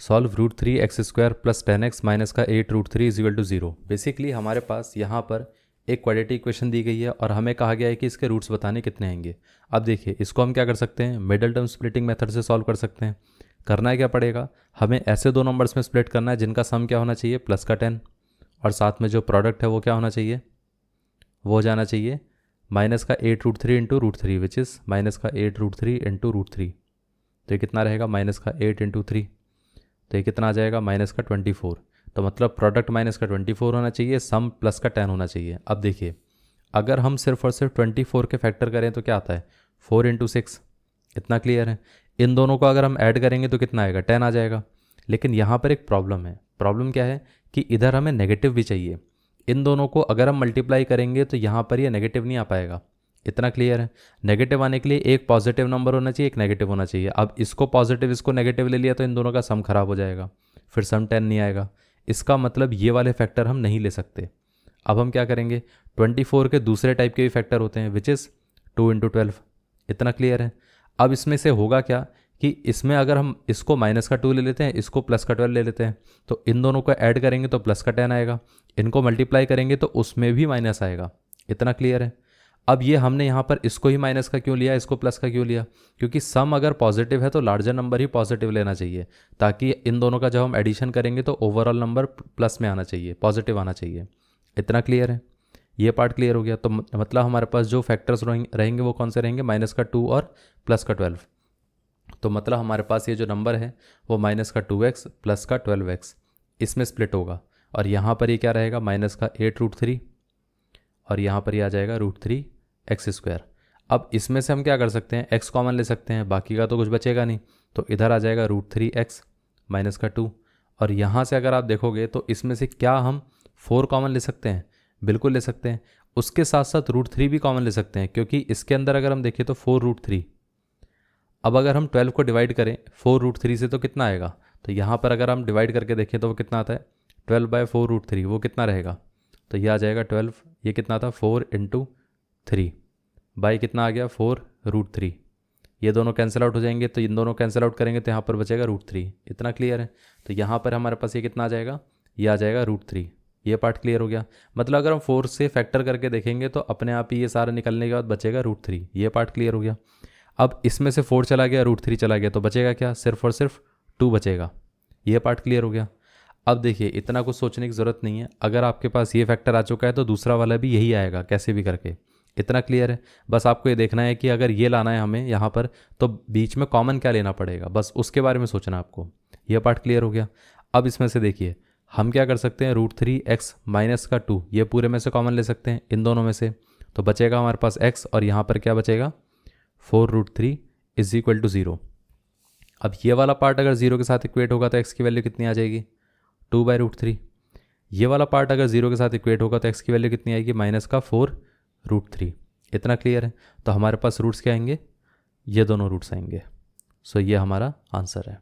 Solve root three x square plus 10x minus का 8 root three is equal to 0। Basically हमारे पास यहाँ पर एक क्वाड्रेटिक इक्वेशन दी गई है और हमें कहा गया है कि इसके रूट्स बताने कितने आएंगे। अब देखिए इसको हम क्या कर सकते हैं, मिडल टर्म स्प्लिटिंग मेथड से सॉल्व कर सकते हैं। करना है क्या पड़ेगा, हमें ऐसे दो नंबर्स में स्प्लिट करना है जिनका सम क्या होना चाहिए, प्लस का 10, और साथ में जो प्रोडक्ट है वो क्या होना चाहिए, वो हो जाना चाहिए माइनस का 8 root three into root three, which is minus का 8 root three into root three. तो ये कितना रहेगा, माइनस का 8 इंटू थ्री, तो ये कितना आ जाएगा, माइनस का 24। तो मतलब प्रोडक्ट माइनस का 24 होना चाहिए, सम प्लस का 10 होना चाहिए। अब देखिए अगर हम सिर्फ और सिर्फ 24 के फैक्टर करें तो क्या आता है, 4 इंटू 6। इतना क्लियर है। इन दोनों को अगर हम ऐड करेंगे तो कितना आएगा, 10 आ जाएगा। लेकिन यहाँ पर एक प्रॉब्लम है। प्रॉब्लम क्या है कि इधर हमें नेगेटिव भी चाहिए। इन दोनों को अगर हम मल्टीप्लाई करेंगे तो यहाँ पर ये नेगेटिव नहीं आ पाएगा। इतना क्लियर है। नेगेटिव आने के लिए एक पॉजिटिव नंबर होना चाहिए, एक नेगेटिव होना चाहिए। अब इसको पॉजिटिव इसको नेगेटिव ले लिया तो इन दोनों का सम खराब हो जाएगा, फिर सम 10 नहीं आएगा। इसका मतलब ये वाले फैक्टर हम नहीं ले सकते। अब हम क्या करेंगे, 24 के दूसरे टाइप के भी फैक्टर होते हैं, विच इज़ 2 इंटू 12। इतना क्लियर है। अब इसमें से होगा क्या कि इसमें अगर हम इसको माइनस का 2 ले लेते हैं, इसको प्लस का 12 ले लेते हैं, तो इन दोनों को ऐड करेंगे तो प्लस का 10 आएगा। इनको मल्टीप्लाई करेंगे तो उसमें भी माइनस आएगा। इतना क्लियर है। अब ये हमने यहाँ पर इसको ही माइनस का क्यों लिया, इसको प्लस का क्यों लिया, क्योंकि सम अगर पॉजिटिव है तो लार्जर नंबर ही पॉजिटिव लेना चाहिए, ताकि इन दोनों का जब हम एडिशन करेंगे तो ओवरऑल नंबर प्लस में आना चाहिए, पॉजिटिव आना चाहिए। इतना क्लियर है। ये पार्ट क्लियर हो गया। तो मतलब हमारे पास जो फैक्टर्स रहेंगे वो कौन से रहेंगे, माइनस का 2 और प्लस का 12। तो मतलब हमारे पास ये जो नंबर है वो माइनस का 2x प्लस का 12x इसमें स्प्लिट होगा। और यहाँ पर ये क्या रहेगा, माइनस का 8 रूट थ्री, और यहाँ पर ये आ जाएगा रूट थ्री एक्स स्क्वायर। अब इसमें से हम क्या कर सकते हैं, x कॉमन ले सकते हैं, बाकी का तो कुछ बचेगा नहीं। तो इधर आ जाएगा रूट थ्री एक्स माइनस का 2। और यहाँ से अगर आप देखोगे तो इसमें से क्या हम 4 कॉमन ले सकते हैं, बिल्कुल ले सकते हैं। उसके साथ साथ रूट थ्री भी कॉमन ले सकते हैं, क्योंकि इसके अंदर अगर हम देखें तो 4 रूट थ्री। अब अगर हम 12 को डिवाइड करें 4 रूट थ्री से तो कितना आएगा, तो यहाँ पर अगर हम डिवाइड करके देखें तो वो कितना आता है, 12/4 रूट थ्री, वो कितना रहेगा, तो ये आ जाएगा 12। ये कितना था, 4 इंटू थ्री बाई कितना आ गया, 4 रूट थ्री। ये दोनों कैंसिल आउट हो जाएंगे, तो इन दोनों कैंसिल आउट करेंगे तो यहाँ पर बचेगा रूट थ्री। इतना क्लियर है। तो यहाँ पर हमारे पास ये कितना आ जाएगा, ये आ जाएगा रूट थ्री। ये पार्ट क्लियर हो गया। मतलब अगर हम 4 से फैक्टर करके देखेंगे तो अपने आप ही ये सारा निकलने के बाद बचेगा रूट थ्री। ये पार्ट क्लियर हो गया। अब इसमें से 4 चला गया, रूट थ्री चला गया, तो बचेगा क्या, सिर्फ और सिर्फ 2 बचेगा। ये पार्ट क्लियर हो गया। अब देखिए इतना कुछ सोचने की ज़रूरत नहीं है। अगर आपके पास ये फैक्टर आ चुका है तो दूसरा वाला भी यही आएगा, कैसे भी करके। इतना क्लियर है। बस आपको ये देखना है कि अगर ये लाना है हमें यहाँ पर तो बीच में कॉमन क्या लेना पड़ेगा, बस उसके बारे में सोचना आपको। ये पार्ट क्लियर हो गया। अब इसमें से देखिए हम क्या कर सकते हैं, रूट थ्री एक्स माइनस का 2 ये पूरे में से कॉमन ले सकते हैं, इन दोनों में से। तो बचेगा हमारे पास x, और यहाँ पर क्या बचेगा, 4 root three is equal to 0। अब ये वाला पार्ट अगर 0 के साथ इक्वेट होगा तो x की वैल्यू कितनी आ जाएगी, 2/√3। ये वाला पार्ट अगर 0 के साथ इक्वेट होगा तो x की वैल्यू कितनी आएगी, माइनस का 4 रूट थ्री। इतना क्लियर है। तो हमारे पास रूट्स क्या आएंगे, ये दोनों रूट्स आएंगे। सो ये हमारा आंसर है।